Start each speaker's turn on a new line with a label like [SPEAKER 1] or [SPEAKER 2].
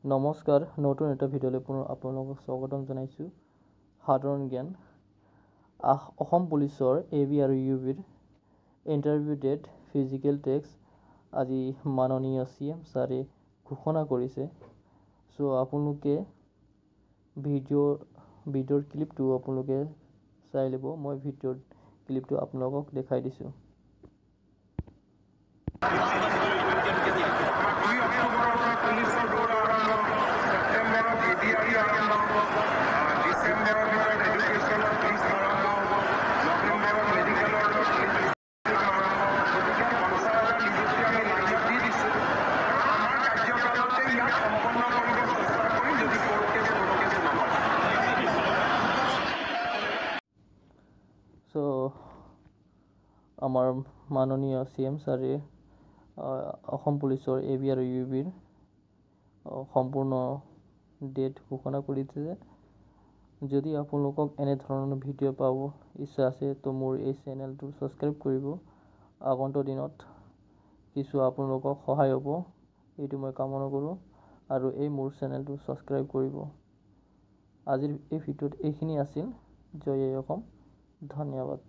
[SPEAKER 1] নমস্কাৰ, নতুন এটা ভিডিঅ'লৈ পুনৰ আপোনালোকক স্বাগতম জনাইছোঁ। সাধাৰণ জ্ঞান অসম পুলিচৰ এবি আৰু ইউবিৰ ইণ্টাৰভিউ ডেট ফিজিকেল টেষ্ট আজি মাননীয় CM ছাৰে ঘোষণা কৰিছে। চ' আপোনালোকে ভিডিঅ'ৰ ক্লিপটো আপোনালোকে চাই ল'ব। মই ভিডিঅ'ৰ ক্লিপটো আপোনালোকক দেখাই দিছোঁ। চ' আমাৰ মাননীয় CM ছাৰে অসম পুলিচৰ এবি আৰু ইউবিৰ সম্পূৰ্ণ ডেট ঘোষণা কৰিছে। যদি আপোনালোকক এনেধৰণৰ ভিডিঅ' পাব ইচ্ছা আছে তো মোৰ এই চেনেলটো ছাবস্ক্ৰাইব কৰিব। আগন্তুক দিনত কিছু আপোনালোকক সহায় হ'ব এইটো মই কামনা কৰোঁ আৰু এই মোৰ চেনেলটো ছাবস্ক্ৰাইব কৰিব। আজিৰ এই ভিডিঅ'ত এইখিনি আছিল। জয় অসম, ধন্যবাদ।